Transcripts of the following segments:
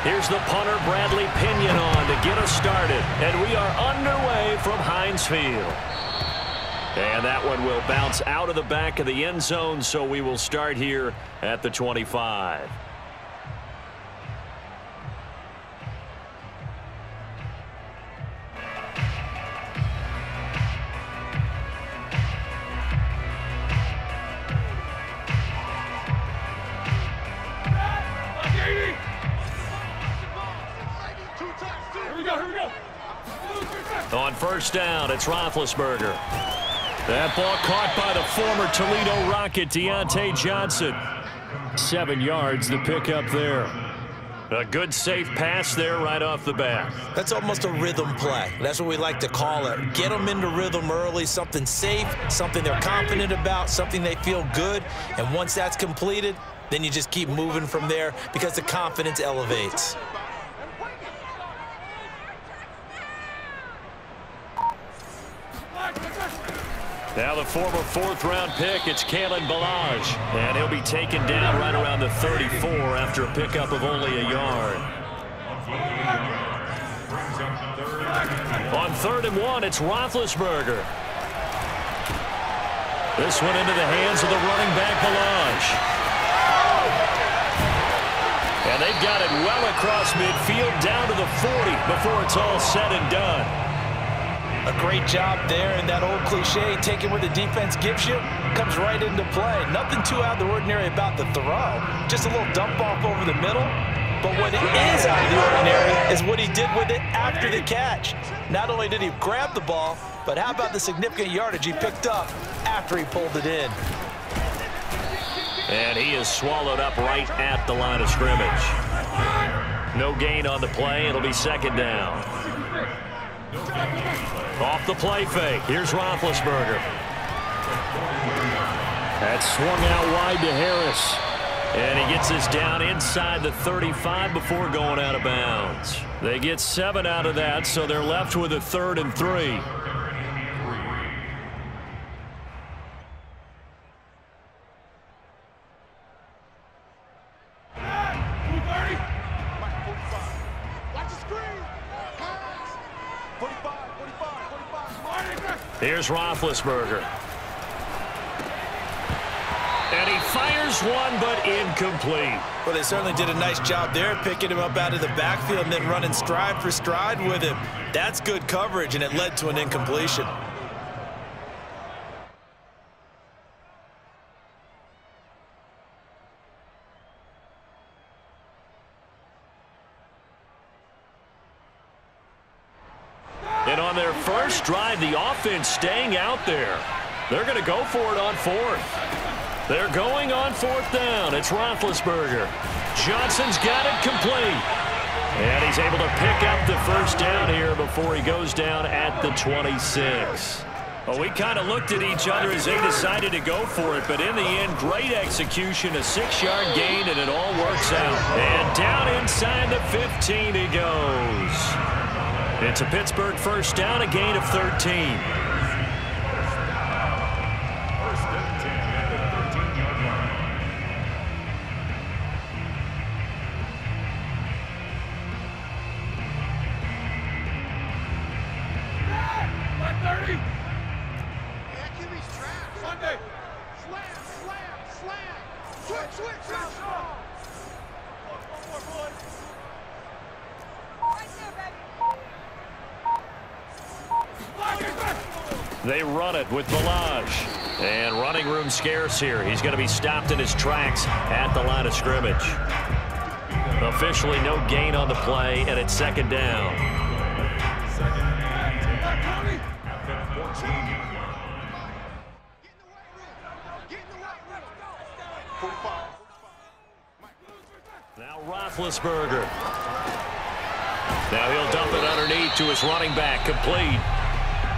Here's the punter, Bradley Pinion, on to get us started. And we are underway from Heinz Field. And that one will bounce out of the back of the end zone, so we will start here at the 25. On first down, it's Roethlisberger. That ball caught by the former Toledo Rocket, Deontay Johnson. 7 yards, the pickup there. A good, safe pass there right off the bat. That's almost a rhythm play. That's what we like to call it. Get them into rhythm early, something safe, something they're confident about, something they feel good. And once that's completed, then you just keep moving from there because the confidence elevates. Now the former 4th-round pick, it's Kalen Ballage. And he'll be taken down right around the 34 after a pickup of only a yard. On 3rd and 1, it's Roethlisberger. This one into the hands of the running back, Ballage. And they've got it well across midfield down to the 40 before it's all said and done. A great job there, and that old cliche, taking what the defense gives you, comes right into play. Nothing too out of the ordinary about the throw. Just a little dump off over the middle. But what is out of the ordinary is what he did with it after the catch. Not only did he grab the ball, but how about the significant yardage he picked up after he pulled it in. And he is swallowed up right at the line of scrimmage. No gain on the play. It'll be 2nd down. Off the play fake. Here's Roethlisberger. That's swung out wide to Harris. And he gets this down inside the 35 before going out of bounds. They get 7 out of that, so they're left with a 3rd and 3. Here's Roethlisberger. And he fires one, but incomplete. Well, they certainly did a nice job there, picking him up out of the backfield and then running stride for stride with him. That's good coverage, and it led to an incompletion. And on their first drive, the offense staying out there. They're going to go for it on 4th. They're going on 4th down. It's Roethlisberger. Johnson's got it complete. And he's able to pick up the first down here before he goes down at the 26. Well, we kind of looked at each other as they decided to go for it, but in the end, great execution, a 6-yard gain, and it all works out. And down inside the 15 he goes. It's a Pittsburgh first down, a gain of 13. They run it with Ballage. And running room scarce here. He's going to be stopped in his tracks at the line of scrimmage. Officially no gain on the play, and it's 2nd down. Now Roethlisberger. Now he'll dump it underneath to his running back, complete.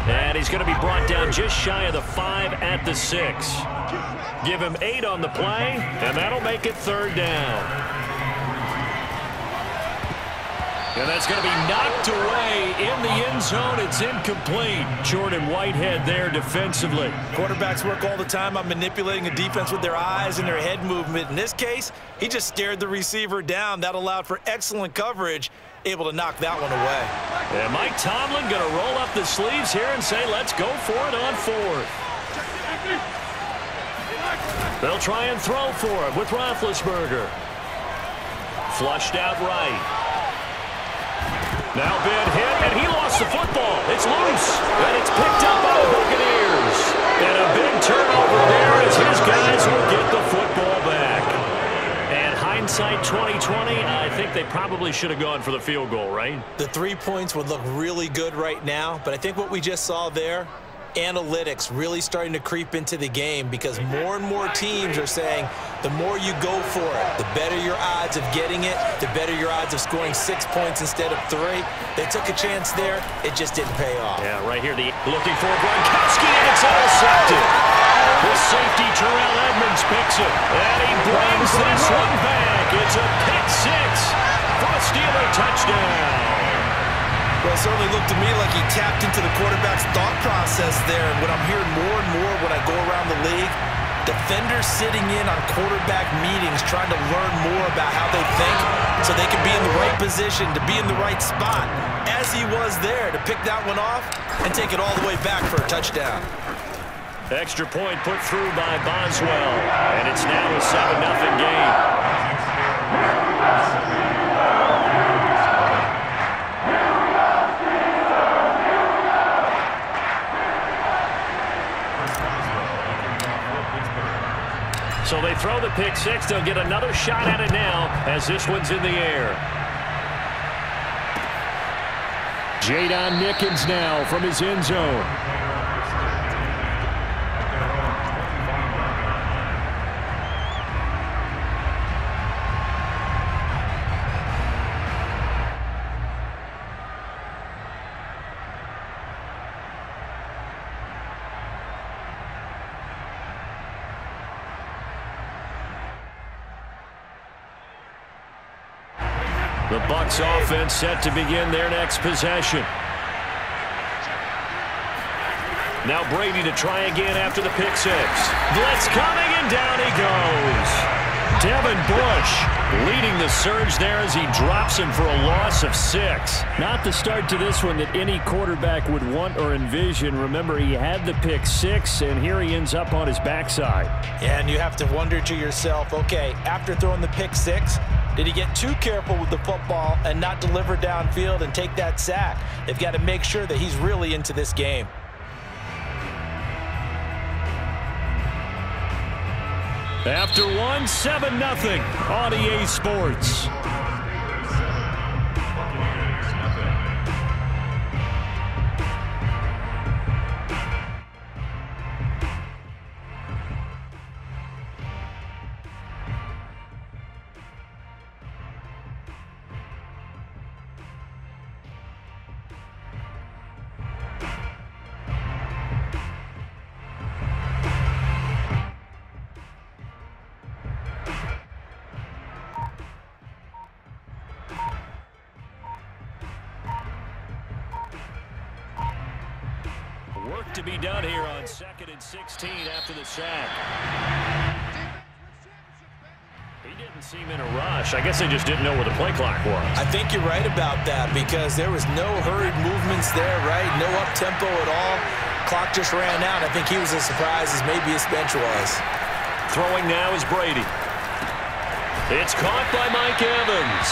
And he's going to be brought down just shy of the 5 at the 6. Give him 8 on the play, and that'll make it 3rd down. And That's going to be knocked away in the end zone. It's incomplete. Jordan Whitehead there defensively. Quarterbacks work all the time on manipulating a defense with their eyes and their head movement. In this case, he just scared the receiver down. That allowed for excellent coverage, able to knock that one away. And Mike Tomlin going to roll up the sleeves here and say, let's go for it on fourth. They'll try and throw for it with Roethlisberger. Flushed out right. Now bad hit, and he lost the football. It's loose, and it's picked up by the Buccaneers. And a big turnover there as his guys will get the football back. And hindsight 2020, I think they probably should have gone for the field goal, right? The 3 points would look really good right now, but I think what we just saw there, analytics really starting to creep into the game, because more and more teams are saying the more you go for it, the better your odds of getting it, the better your odds of scoring 6 points instead of 3. They took a chance there. It just didn't pay off. Yeah, right here, looking for Gronkowski, and it's intercepted. The safety, Terrell Edmonds, picks it, and he brings this one back. It's a pick 6 for a Steeler touchdown. Well, it certainly looked to me like he tapped into the quarterback's thought process there. And what I'm hearing more and more when I go around the league, defenders sitting in on quarterback meetings trying to learn more about how they think so they can be in the right position, to be in the right spot, as he was there, to pick that one off and take it all the way back for a touchdown. Extra point put through by Boswell, and it's now a 7-0 game. So they throw the pick 6. They'll get another shot at it now as this one's in the air. Jadon Nickens now from his end zone. The Bucs offense set to begin their next possession. Now Brady to try again after the pick 6. Blitz coming, and down he goes. Devin Bush leading the surge there as he drops him for a loss of 6. Not the start to this one that any quarterback would want or envision. Remember, he had the pick 6, and here he ends up on his backside. Yeah, and you have to wonder to yourself, okay, after throwing the pick 6, did he get too careful with the football and not deliver downfield and take that sack? They've got to make sure that he's really into this game. After one, 7-0 on EA Sports. Work to be done here on 2nd and 16 after the sack. He didn't seem in a rush. I guess they just didn't know where the play clock was. I think you're right about that, because there was no hurried movements there, right? No up-tempo at all. Clock just ran out. I think he was as surprised as maybe his bench was. Throwing now is Brady. It's caught by Mike Evans.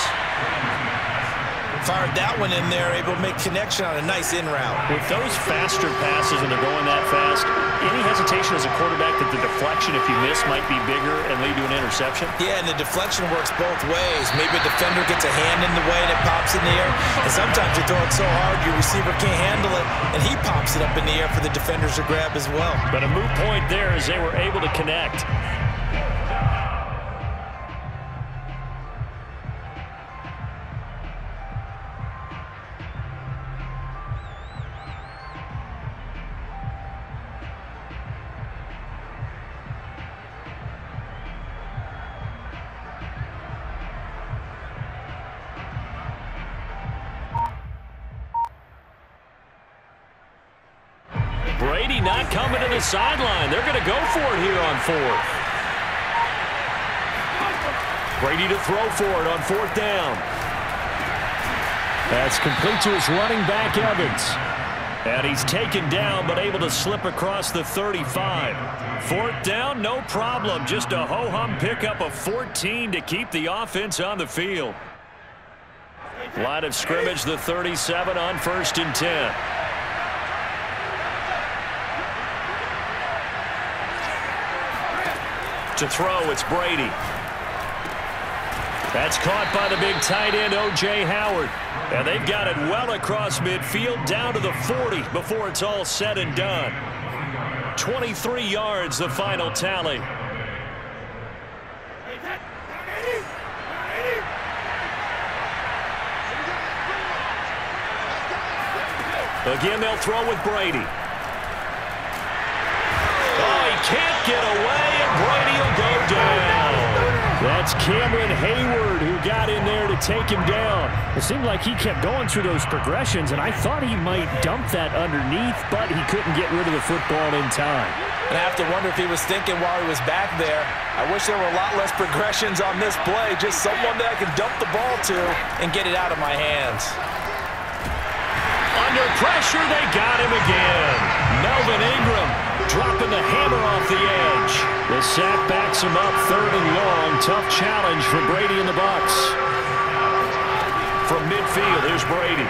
Fired that one in there, able to make connection on a nice in route. With those faster passes and they're going that fast, any hesitation as a quarterback that the deflection, if you miss, might be bigger and lead to an interception? Yeah, and the deflection works both ways. Maybe a defender gets a hand in the way and it pops in the air. And sometimes you throw it so hard your receiver can't handle it, and he pops it up in the air for the defenders to grab as well. But a moot point there as they were able to connect. Brady not coming to the sideline. They're going to go for it here on fourth. Brady to throw for it on fourth down. That's complete to his running back, Evans. And he's taken down, but able to slip across the 35. Fourth down, no problem. Just a ho-hum pickup of 14 to keep the offense on the field. Line of scrimmage, the 37 on 1st and 10. To throw, it's Brady. That's caught by the big tight end, O.J. Howard. And they've got it well across midfield down to the 40 before it's all said and done. 23 yards, the final tally. Again, they'll throw with Brady. Oh, he can't get away, and Brady will go down. That's Cameron Hayward who got in there to take him down. It seemed like he kept going through those progressions, and I thought he might dump that underneath, but he couldn't get rid of the football in time. And I have to wonder if he was thinking while he was back there, I wish there were a lot less progressions on this play, just someone that I can dump the ball to and get it out of my hands. Under pressure, they got him again. Melvin Ingram dropping the hammer off the edge. The sack backs him up, 3rd and long. Tough challenge for Brady and the Bucs. From midfield, here's Brady.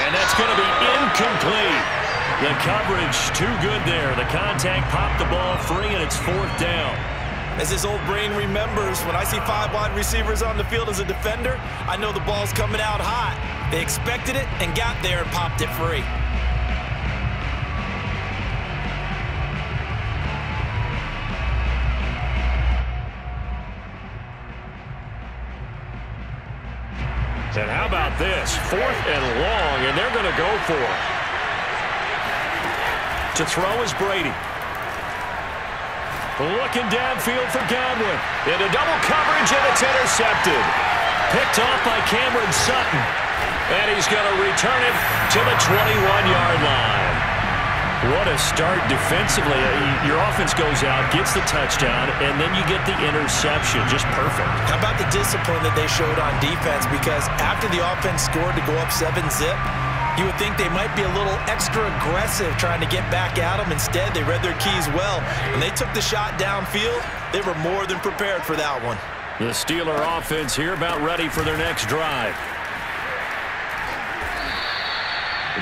And that's going to be incomplete. The coverage too good there. The contact popped the ball free, and it's 4th down. As his old brain remembers, when I see 5 wide receivers on the field as a defender, I know the ball's coming out hot. They expected it and got there and popped it free. And how about this? 4th and long, and they're going to go for it. To throw is Brady. Looking downfield for Godwin. Into double coverage, and it's intercepted. Picked off by Cameron Sutton. And he's going to return it to the 21-yard line. What a start defensively. Your offense goes out, gets the touchdown, and then you get the interception. Just perfect. How about the discipline that they showed on defense? Because after the offense scored to go up 7-zip, you would think they might be a little extra aggressive trying to get back at them. Instead, they read their keys well. When they took the shot downfield, they were more than prepared for that one. The Steeler offense here about ready for their next drive.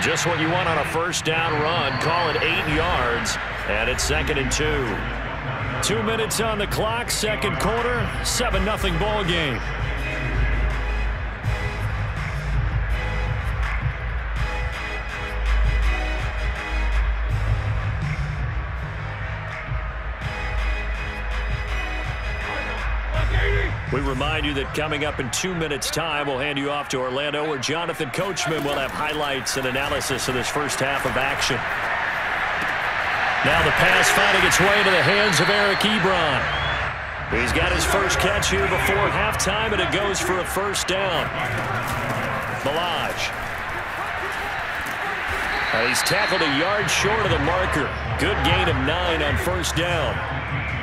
Just what you want on a 1st down run. Call it 8 yards, and it's 2nd and 2. 2 minutes on the clock, 2nd quarter, 7-0 ball game. We remind you that coming up in 2 minutes' time, we'll hand you off to Orlando, where Jonathan Coachman will have highlights and analysis of this first half of action. Now the pass finding its way into the hands of Eric Ebron. He's got his first catch here before halftime, and it goes for a 1st down. Balaj. He's tackled a yard short of the marker. Good gain of 9 on 1st down.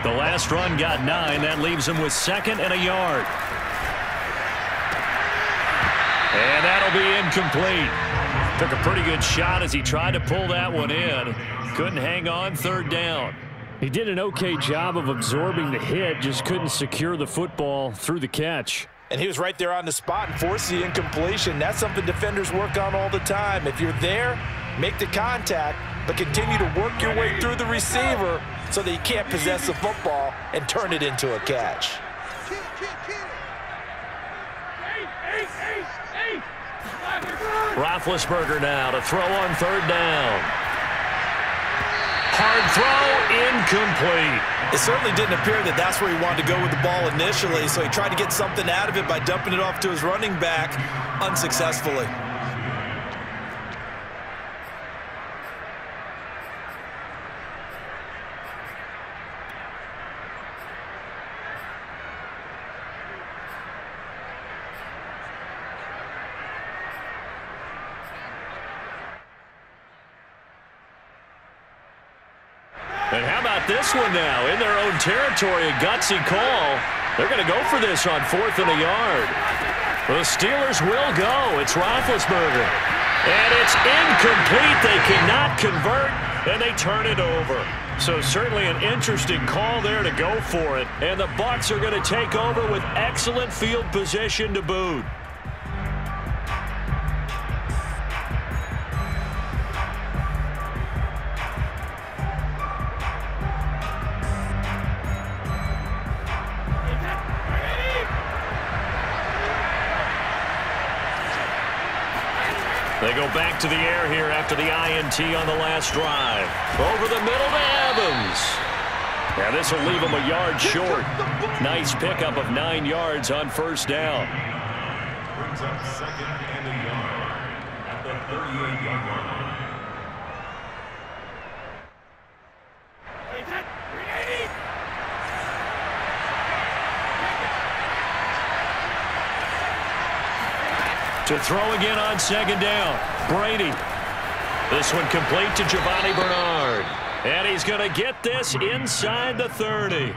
The last run got 9. That leaves him with 2nd and a yard. And that'll be incomplete. Took a pretty good shot as he tried to pull that one in. Couldn't hang on, 3rd down. He did an okay job of absorbing the hit, just couldn't secure the football through the catch. And he was right there on the spot and forced the incompletion. That's something defenders work on all the time. If you're there, make the contact, but continue to work your way through the receiver so that you can't possess the football and turn it into a catch. Roethlisberger now to throw on 3rd down. Hard throw, incomplete. It certainly didn't appear that that's where he wanted to go with the ball initially, so he tried to get something out of it by dumping it off to his running back unsuccessfully. And how about this one now? In their own territory, a gutsy call. They're going to go for this on 4th and a yard. The Steelers will go. It's Roethlisberger. And it's incomplete. They cannot convert, and they turn it over. So certainly an interesting call there to go for it. And the Bucs are going to take over with excellent field position to boot. They go back to the air here after the INT on the last drive. Over the middle to Evans. Yeah, this will leave him a yard short. Nice pickup of 9 yards on first down. Brings up 2nd and a yard at the 38-yard line. To throw again on 2nd down. Brady. This one complete to Giovanni Bernard. And he's going to get this inside the 30.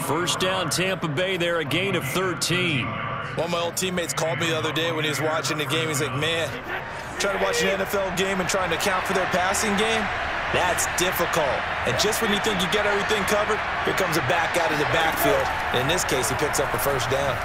First down Tampa Bay there, a gain of 13. One of my old teammates called me the other day when he was watching the game. He's like, man, trying to watch an NFL game and trying to account for their passing game, that's difficult. And just when you think you get everything covered, here comes a back out of the backfield. And in this case, he picks up a first down.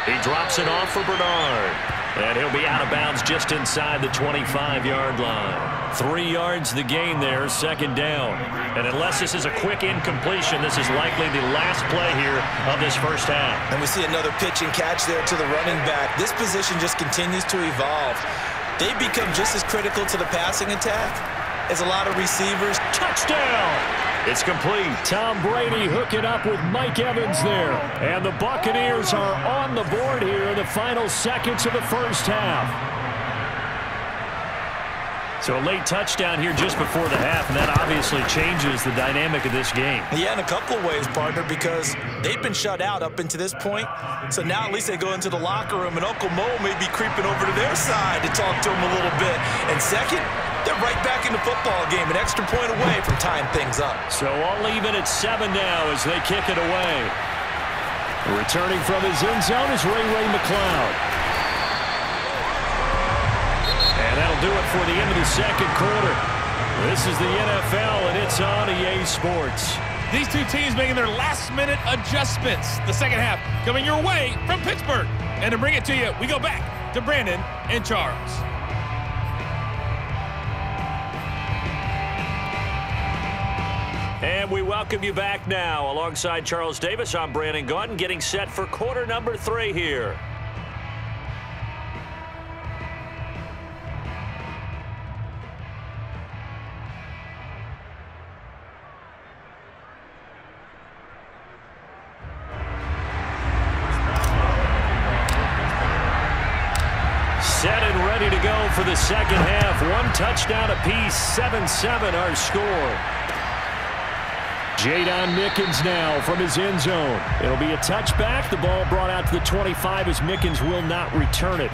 He drops it off for Bernard. And he'll be out of bounds just inside the 25-yard line. 3 yards the gain there, 2nd down. And unless this is a quick incompletion, this is likely the last play here of this first half. And we see another pitch and catch there to the running back. This position just continues to evolve. They become just as critical to the passing attack as a lot of receivers. Touchdown! It's complete. Tom Brady hooking up with Mike Evans there. And the Buccaneers are on the board here in the final seconds of the first half. So a late touchdown here just before the half, and that obviously changes the dynamic of this game. Yeah, in a couple of ways, partner, because they've been shut out up until this point. So now at least they go into the locker room, and Uncle Mo may be creeping over to their side to talk to him a little bit. And second, they're right back in the football game, an extra point away from tying things up. So all even at 7 now as they kick it away. Returning from his end zone is Ray McCloud. And that'll do it for the end of the second quarter. This is the NFL, and it's on EA Sports. These two teams making their last-minute adjustments. The second half coming your way from Pittsburgh. And to bring it to you, we go back to Brandon and Charles. And we welcome you back now. Alongside Charles Davis, I'm Brandon Gaudin, getting set for quarter number 3 here. Set and ready to go for the second half. 1 touchdown apiece, 7-7 our score. Jadon Mickens now from his end zone. It'll be a touchback. The ball brought out to the 25 as Mickens will not return it.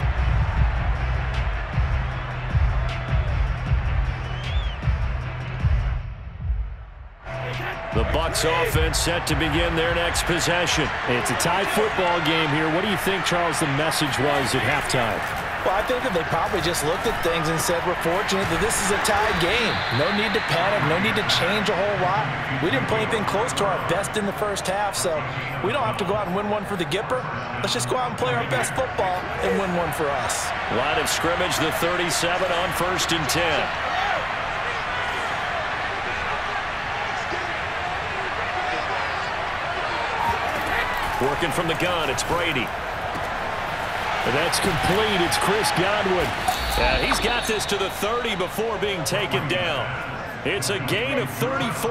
The Bucs offense set to begin their next possession. It's a tie football game here. What do you think, Charles, the message was at halftime? Well, I think that they probably just looked at things and said, we're fortunate that this is a tie game. No need to panic, no need to change a whole lot. We didn't play anything close to our best in the first half, so we don't have to go out and win one for the Gipper. Let's just go out and play our best football and win one for us. Line of scrimmage, the 37 on 1st and 10. Working from the gun, it's Brady. That's complete. It's Chris Godwin. Yeah, he's got this to the 30 before being taken down. It's a gain of 34.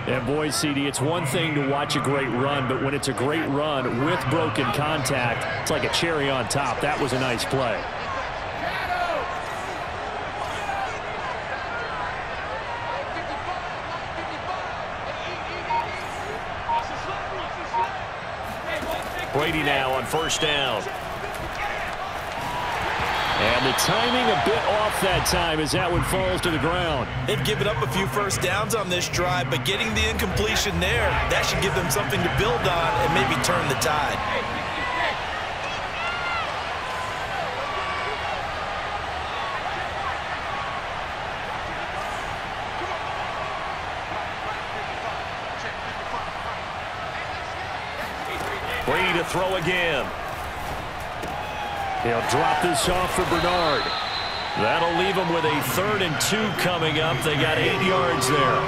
And boy, CD, it's one thing to watch a great run, but when it's a great run with broken contact, it's like a cherry on top. That was a nice play. Brady now on 1st down. And the timing a bit off that time as that one falls to the ground. They've given up a few first downs on this drive, but getting the incompletion there, that should give them something to build on and maybe turn the tide. Brady to throw again. He'll drop this off for Bernard. That'll leave them with a 3rd and 2 coming up. They got 8 yards there.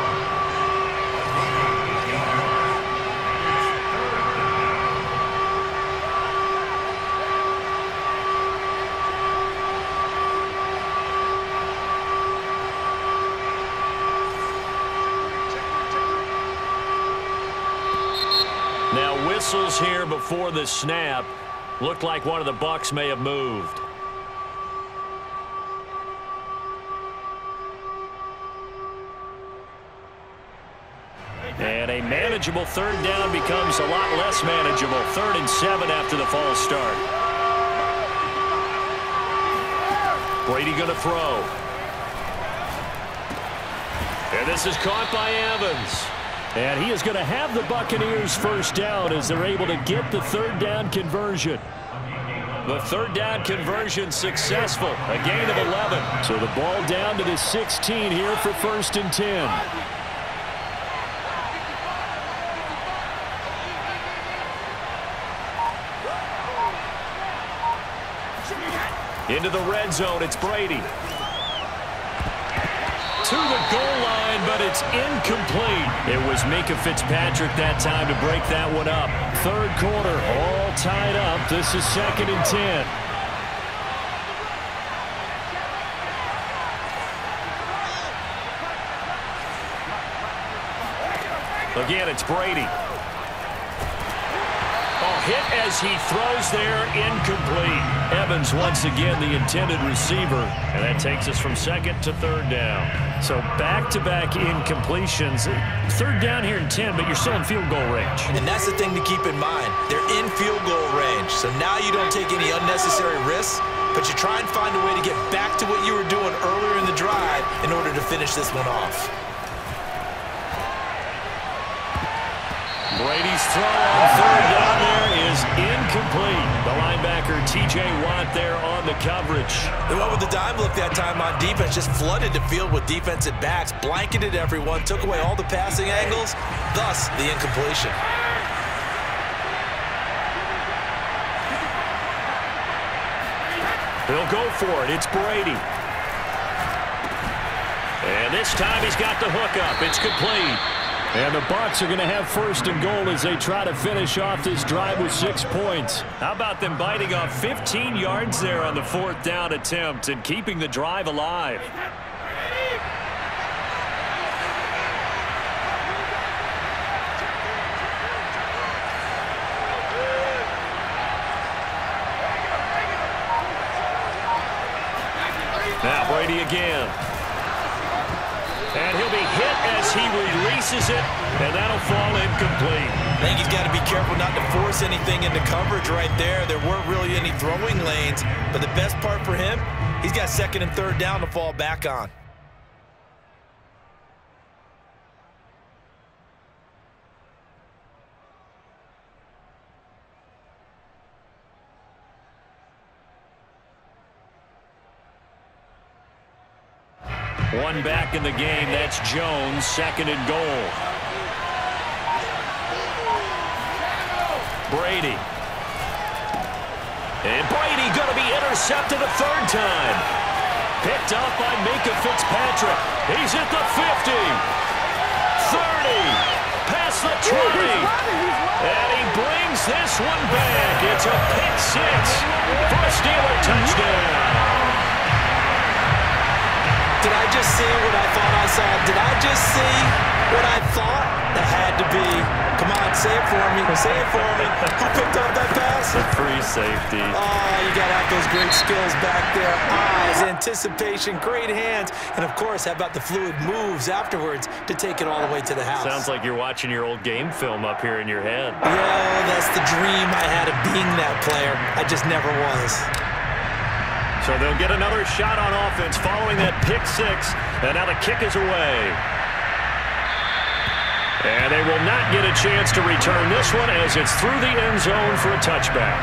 Now whistles here before the snap. Looked like one of the Bucs may have moved. And a manageable 3rd down becomes a lot less manageable. 3rd and 7 after the false start. Brady going to throw. And this is caught by Evans. And he is going to have the Buccaneers first down as they're able to get the 3rd down conversion. The 3rd down conversion successful. A gain of 11. So the ball down to the 16 here for 1st and 10. Into the red zone, it's Brady. To the goal line, but it's incomplete. It was Minkah Fitzpatrick that time to break that one up. 3rd quarter, all tied up. This is 2nd and 10. Again, it's Brady. Oh, hit as he throws there, incomplete. Evans once again the intended receiver, and that takes us from 2nd to 3rd down. So back-to-back incompletions. 3rd down here in 10, but you're still in field goal range. And that's the thing to keep in mind. They're in field goal range, so now you don't take any unnecessary risks, but you try and find a way to get back to what you were doing earlier in the drive in order to finish this one off. Brady's throw on 3rd down there is incomplete. The linebacker T.J. Watt there on the coverage. They went with the dime look that time on defense, just flooded the field with defensive backs, blanketed everyone, took away all the passing angles, thus the incompletion. He'll go for it. It's Brady. And this time he's got the hook up. It's complete. And the Bucs are going to have 1st and goal as they try to finish off this drive with 6 points. How about them biting off 15 yards there on the 4th down attempt and keeping the drive alive? Now Brady again. And he'll be hit as he releases it, and that'll fall incomplete. I think he's got to be careful not to force anything into coverage right there. There weren't really any throwing lanes, but the best part for him, he's got 2nd and 3rd down to fall back on. One back in the game. That's Jones. 2nd and goal. Brady. And Brady going to be intercepted a 3rd time. Picked up by Minkah Fitzpatrick. He's at the 50. 30. Past the 20. And he brings this one back. It's a pick 6 for a Steeler touchdown. Did I just see what I thought I saw? Did I just see what I thought? That had to be. Come on, say it for me. Say it for me. Who picked up that pass? A free safety. Oh, you got to have those great skills back there. Eyes, anticipation, great hands. And, of course, how about the fluid moves afterwards to take it all the way to the house? Sounds like you're watching your old game film up here in your head. Yeah, that's the dream I had of being that player. I just never was. So they'll get another shot on offense following that pick six. And now the kick is away. And they will not get a chance to return this one as it's through the end zone for a touchback.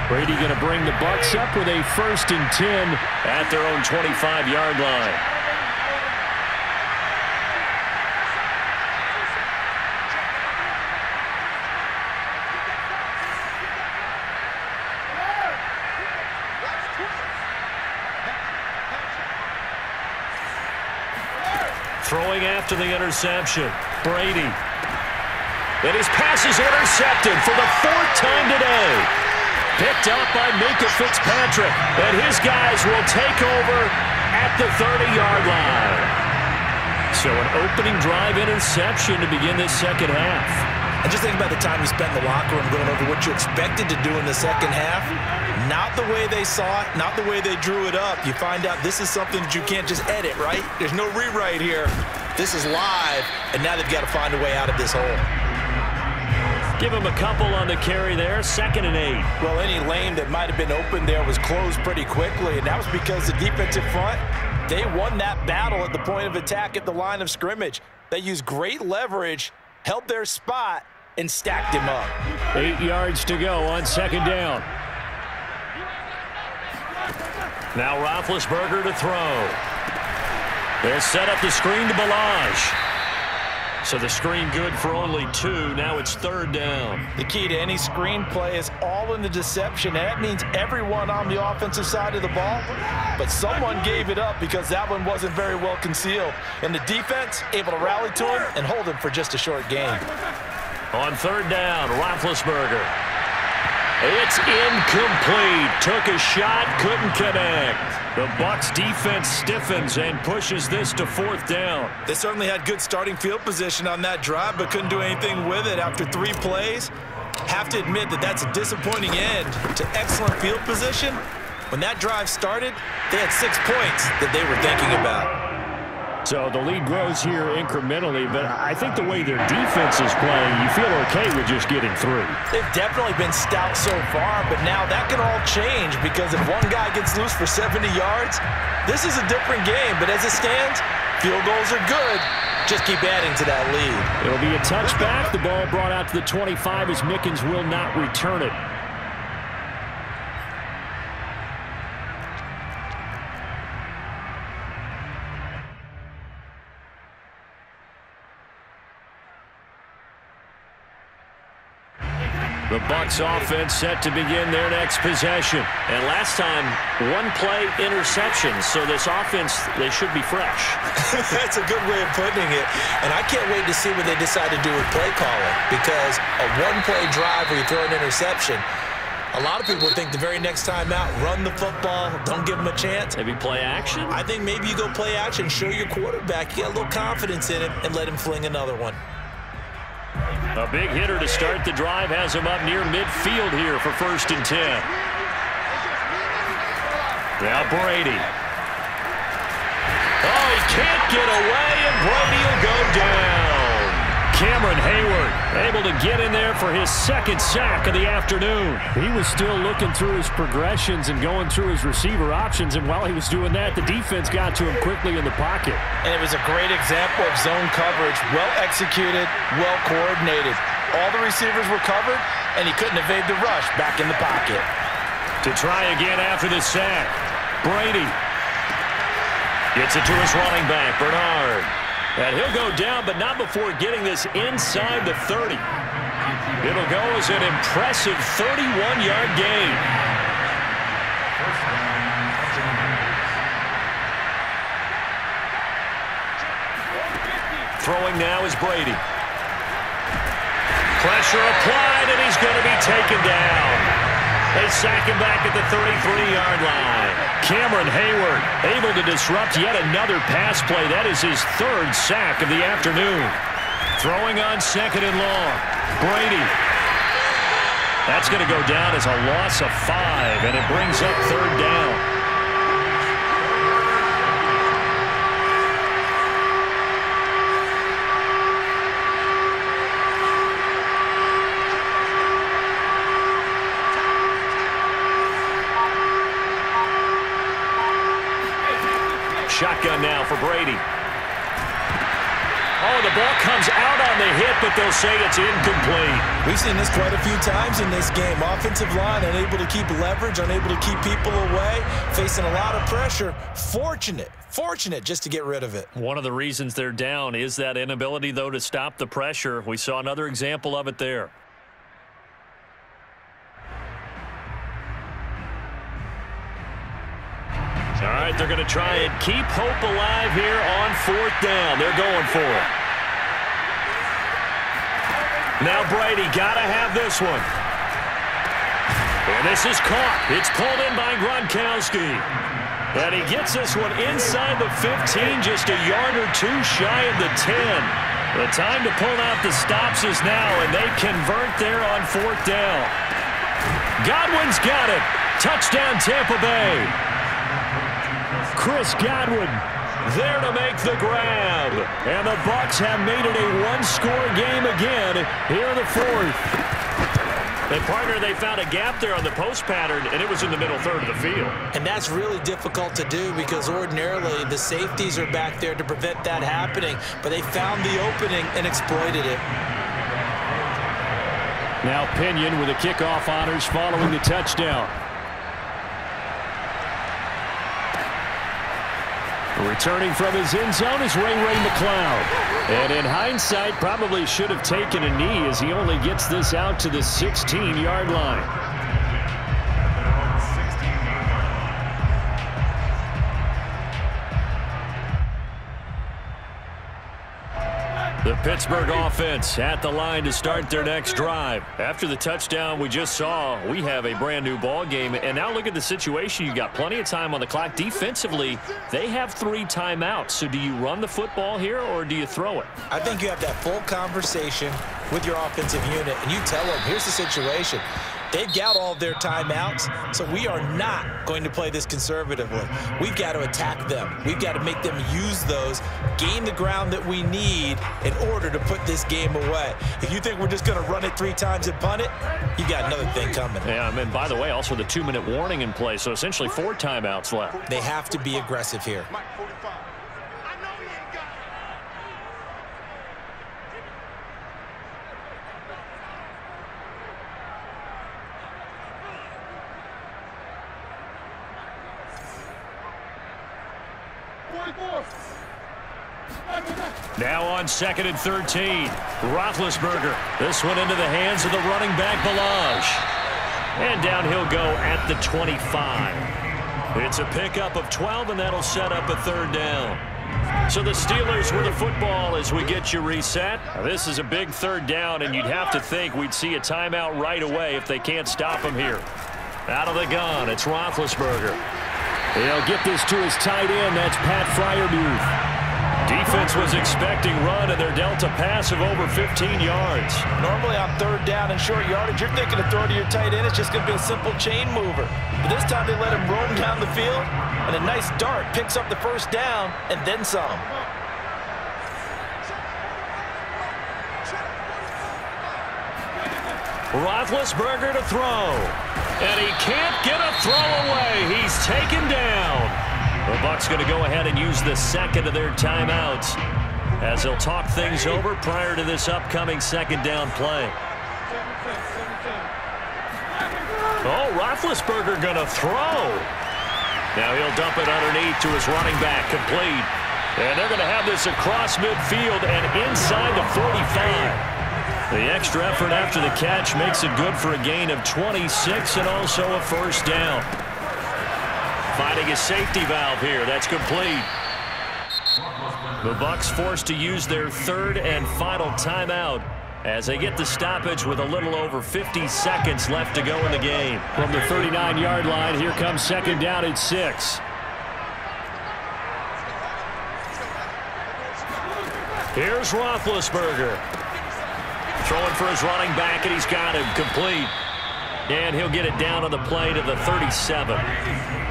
Brady going to bring the Bucs up with a 1st and 10 at their own 25-yard line. Throwing after the interception, Brady. And his pass is intercepted for the 4th time today. Picked up by Minka Fitzpatrick. And his guys will take over at the 30-yard line. So an opening drive interception to begin this second half. And just think about the time you spent in the locker room going over what you expected to do in the second half. Not the way they saw it, not the way they drew it up. You find out this is something that you can't just edit, right? There's no rewrite here. This is live, and now they've got to find a way out of this hole. Give him a couple on the carry there, 2nd and 8. Well, any lane that might have been open there was closed pretty quickly, and that was because the defensive front, they won that battle at the point of attack at the line of scrimmage. They used great leverage, held their spot, and stacked him up. 8 yards to go on 2nd down. Now Roethlisberger to throw. They'll set up the screen to Balaj. So the screen good for only 2. Now it's 3rd down. The key to any screen play is all in the deception. And that means everyone on the offensive side of the ball. But someone gave it up because that one wasn't very well concealed. And the defense able to rally to him and hold him for just a short game. On 3rd down, Roethlisberger. It's incomplete. Took a shot, couldn't connect. The Bucs defense stiffens and pushes this to 4th down. They certainly had good starting field position on that drive, but couldn't do anything with it after 3 plays. Have to admit that that's a disappointing end to excellent field position. When that drive started, they had 6 points that they were thinking about. So the lead grows here incrementally, but I think the way their defense is playing, you feel okay with just getting 3. They've definitely been stout so far, but now that can all change because if one guy gets loose for 70 yards, this is a different game. But as it stands, field goals are good. Just keep adding to that lead. It'll be a touchback. The ball brought out to the 25 as Mickens will not return it. The Bucs offense set to begin their next possession. And last time, 1-play interception. So this offense, they should be fresh. That's a good way of putting it. And I can't wait to see what they decide to do with play calling. Because a 1-play drive where you throw an interception, a lot of people think the very next time out, run the football, don't give them a chance. Maybe play action? I think maybe you go play action, show your quarterback you got a little confidence in him, and let him fling another one. A big hitter to start the drive has him up near midfield here for 1st and 10. Now Brady. Oh, he can't get away, and Brady will go down. Cameron Hayward able to get in there for his 2nd sack of the afternoon. He was still looking through his progressions and going through his receiver options, and while he was doing that, the defense got to him quickly in the pocket. And it was a great example of zone coverage, well executed, well coordinated. All the receivers were covered, and he couldn't evade the rush back in the pocket. To try again after the sack, Brady gets it to his running back, Bernard. And he'll go down, but not before getting this inside the 30. It'll go as an impressive 31-yard gain. Throwing now is Brady. Pressure applied, and he's going to be taken down. They sack him back at the 33-yard line. Cameron Hayward able to disrupt yet another pass play. That is his 3rd sack of the afternoon. Throwing on 2nd and long. Brady. That's going to go down as a loss of 5, and it brings up 3rd down. shotgun now for Brady. Oh, the ball comes out on the hit, but they'll say it's incomplete. We've seen this quite a few times in this game. Offensive line unable to keep leverage, unable to keep people away, facing a lot of pressure. Fortunate just to get rid of it. One of the reasons they're down is that inability, though, to stop the pressure. We saw another example of it there. All right, they're going to try and keep hope alive here on 4th down. They're going for it. Now Brady got to have this one. And this is caught. It's pulled in by Gronkowski. And he gets this one inside the 15, just a yard or two shy of the 10. The time to pull out the stops is now, and they convert there on 4th down. Godwin's got it. Touchdown, Tampa Bay. Chris Godwin there to make the grab. And the Bucs have made it a one-score game again here in the 4th. And, partner, they found a gap there on the post pattern, and it was in the middle third of the field. And that's really difficult to do because ordinarily the safeties are back there to prevent that happening. But they found the opening and exploited it. Now Pinion with the kickoff honors following the touchdown. Returning from his end zone is Ray McCloud. And in hindsight, probably should have taken a knee as he only gets this out to the 16-yard line. The Pittsburgh offense at the line to start their next drive. After the touchdown we just saw, we have a brand new ball game. And now look at the situation. You've got plenty of time on the clock. Defensively, they have 3 timeouts. So do you run the football here or do you throw it? I think you have that full conversation with your offensive unit, and you tell them, here's the situation. They've got all their timeouts, so we are not going to play this conservatively. We've got to attack them. We've got to make them use those, gain the ground that we need in order to put this game away. If you think we're just going to run it 3 times and punt it, you got another thing coming. Yeah, I mean, by the way, also the 2-minute warning in play, so essentially 4 timeouts left. They have to be aggressive here. Now on 2nd and 13, Roethlisberger. This one into the hands of the running back, Balaj. And down he'll go at the 25. It's a pickup of 12, and that'll set up a 3rd down. So the Steelers with the football as we get you reset. Now this is a big 3rd down, and you'd have to think we'd see a timeout right away if they can't stop him here. Out of the gun, it's Roethlisberger. He'll get this to his tight end. That's Pat Fryermuth. Defense was expecting run, and they're dealt a pass of over 15 yards. Normally on 3rd down and short yardage, you're thinking to throw to your tight end. It's just going to be a simple chain mover. But this time they let him roam down the field, and a nice dart picks up the 1st down and then some. Roethlisberger to throw. And he can't get a throw away. He's taken down. The Bucs going to go ahead and use the 2nd of their timeouts as they'll talk things over prior to this upcoming 2nd down play. Oh, Roethlisberger going to throw. Now he'll dump it underneath to his running back, complete. And they're going to have this across midfield and inside the 45. The extra effort after the catch makes it good for a gain of 26 and also a 1st down. Finding a safety valve here. That's complete. The Bucs forced to use their 3rd and final timeout as they get the stoppage with a little over 50 seconds left to go in the game. From the 39-yard line, here comes 2nd down and 6. Here's Roethlisberger. Throwing for his running back, and he's got him complete. And he'll get it down on the play to the 37.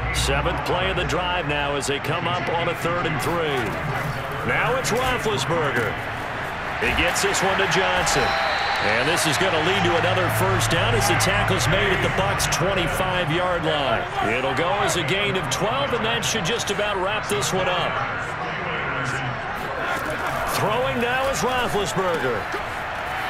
7th play of the drive now as they come up on a 3rd and 3. Now it's Roethlisberger. He gets this one to Johnson. And this is going to lead to another first down as the tackle's made at the Bucs' 25-yard line. It'll go as a gain of 12, and that should just about wrap this one up. Throwing now is Roethlisberger.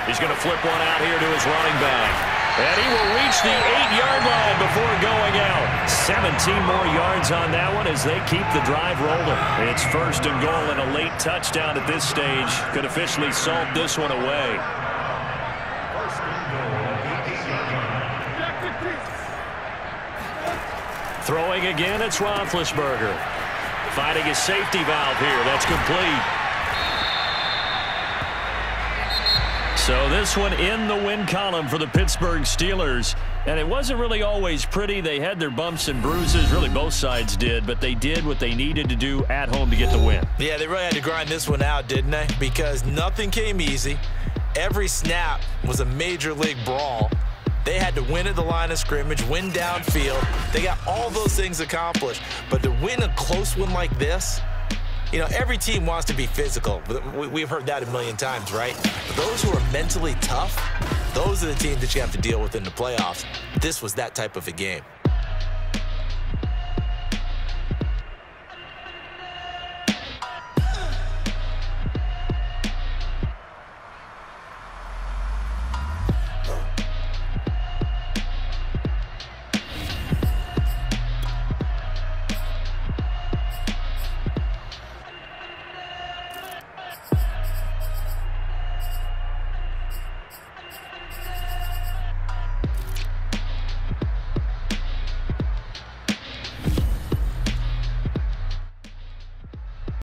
He's going to flip one out here to his running back. And he will reach the 8-yard line before going out. 17 more yards on that one as they keep the drive rolling. It's first and goal and a late touchdown at this stage. Could officially salt this one away. Throwing again, it's Roethlisberger. Finding his safety valve here. That's complete. So this one in the win column for the Pittsburgh Steelers. And it wasn't really always pretty. They had their bumps and bruises. Really, both sides did. But they did what they needed to do at home to get the win. Yeah, they really had to grind this one out, didn't they? Because nothing came easy. Every snap was a major league brawl. They had to win at the line of scrimmage, win downfield. They got all those things accomplished. But to win a close one like this, you know, every team wants to be physical. We've heard that a million times, right? But those who are mentally tough, those are the teams that you have to deal with in the playoffs. This was that type of a game.